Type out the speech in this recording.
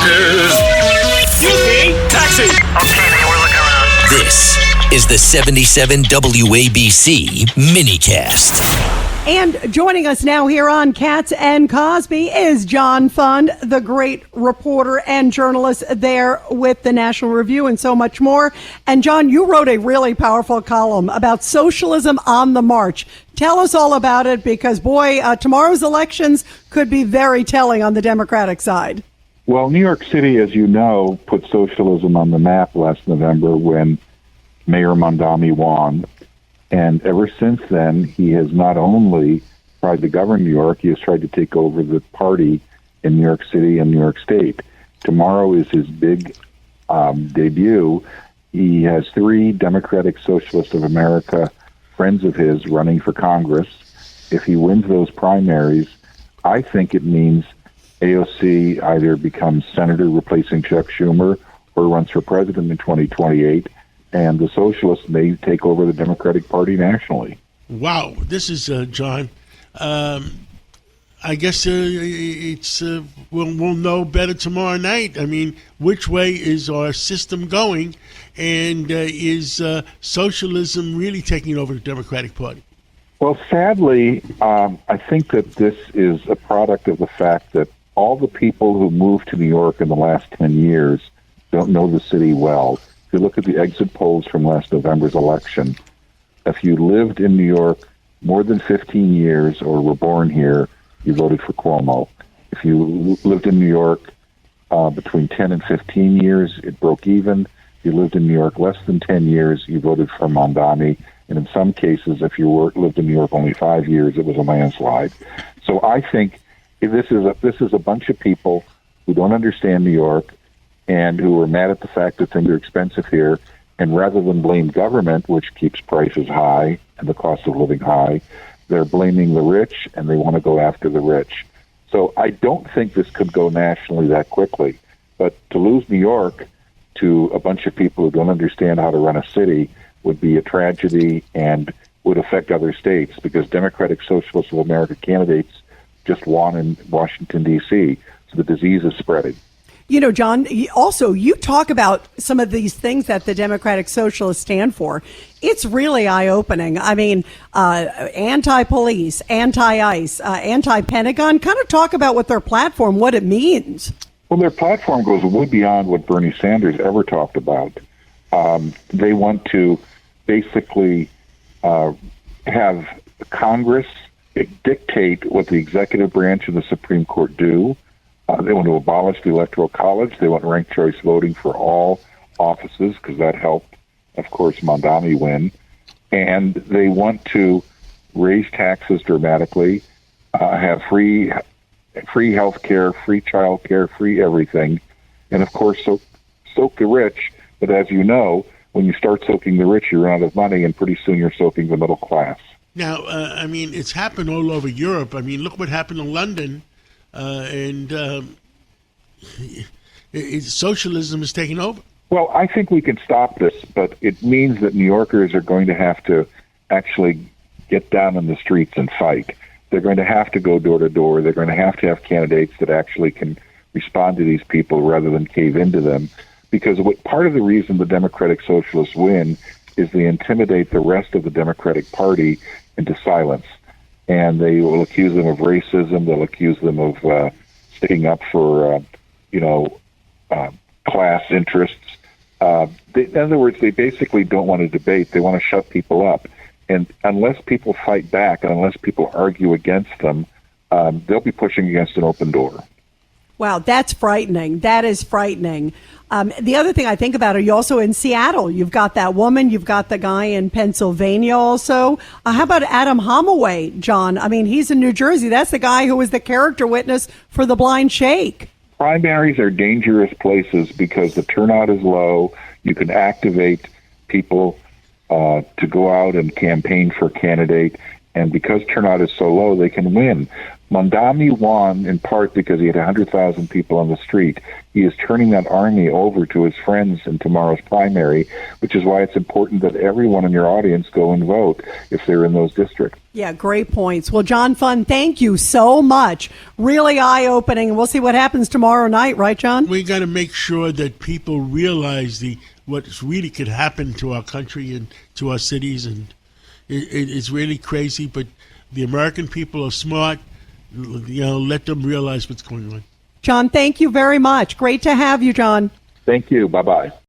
Yorkers. Excuse me, taxi. Okay, man, we're looking around. This is the 77 WABC minicast. And joining us now here on Katz and Cosby is John Fund, the great reporter and journalist there with the National Review and so much more. And John, you wrote a really powerful column about socialism on the march. Tell us all about it because, boy, tomorrow's elections could be very telling on the Democratic side. Well, New York City, as you know, put socialism on the map last November when Mayor Mondami won. And ever since then, he has not only tried to govern New York, he has tried to take over the party in New York City and New York State. Tomorrow is his big debut. He has 3 Democratic Socialists of America friends of his running for Congress. If he wins those primaries, I think it means AOC either becomes senator replacing Chuck Schumer or runs for president in 2028. And the socialists may take over the Democratic Party nationally. Wow, this is John. I guess we'll know better tomorrow night. I mean, which way is our system going, and is socialism really taking over the Democratic Party? Well, sadly, I think that this is a product of the fact that all the people who moved to New York in the last 10 years don't know the city well. If you look at the exit polls from last November's election, if you lived in New York more than 15 years or were born here, you voted for Cuomo. If you lived in New York between 10 and 15 years, it broke even. If you lived in New York less than 10 years, you voted for Mondami. And in some cases, if you lived in New York only 5 years, it was a landslide. So I think this is a bunch of people who don't understand New York and who are mad at the fact that things are expensive here, and rather than blame government, which keeps prices high and the cost of living high, they're blaming the rich, and they want to go after the rich. So I don't think this could go nationally that quickly. But to lose New York to a bunch of people who don't understand how to run a city would be a tragedy and would affect other states, because Democratic Socialists of America candidates just won in Washington, D.C., so the disease is spreading. You know, John, also, you talk about some of these things that the Democratic Socialists stand for. It's really eye-opening. I mean, anti-police, anti-ICE, anti-Pentagon, kind of talk about what their platform, what it means. Well, their platform goes way beyond what Bernie Sanders ever talked about. They want to basically have Congress dictate what the executive branch and the Supreme Court do. They want to abolish the Electoral College. They want ranked choice voting for all offices, because that helped, of course, Mondami win. And they want to raise taxes dramatically, have free health care, free child care, free everything, and, of course, soak the rich. But as you know, when you start soaking the rich, you run out of money, and pretty soon you're soaking the middle class. Now, I mean, it's happened all over Europe. I mean, look what happened in London. Socialism is taking over. Well, I think we can stop this, but it means that New Yorkers are going to have to actually get down in the streets and fight. They're going to have to go door to door. They're going to have candidates that actually can respond to these people rather than cave into them. Because part of the reason the Democratic Socialists win is they intimidate the rest of the Democratic Party into silence. And they will accuse them of racism. They'll accuse them of sticking up for, class interests. In other words, they basically don't want to debate. They want to shut people up. And unless people fight back and unless people argue against them, they'll be pushing against an open door. Wow, that's frightening. That is frightening. The other thing I think about, are you also in Seattle? You've got that woman. You've got the guy in Pennsylvania also. How about Adam Holloway, John? I mean, he's in New Jersey. That's the guy who was the character witness for the blind shake. Primaries are dangerous places because the turnout is low. You can activate people to go out and campaign for a candidate. And because turnout is so low, they can win. Mondani won in part because he had 100,000 people on the street. He is turning that army over to his friends in tomorrow's primary, which is why it's important that everyone in your audience go and vote if they're in those districts. Yeah, great points. Well, John Fund, thank you so much. Really eye-opening. We'll see what happens tomorrow night, right, John? We got to make sure that people realize what really could happen to our country and to our cities, and it's really crazy. But the American people are smart. Let them realize what's going on. John, thank you very much. Great to have you, John. Thank you. Bye-bye.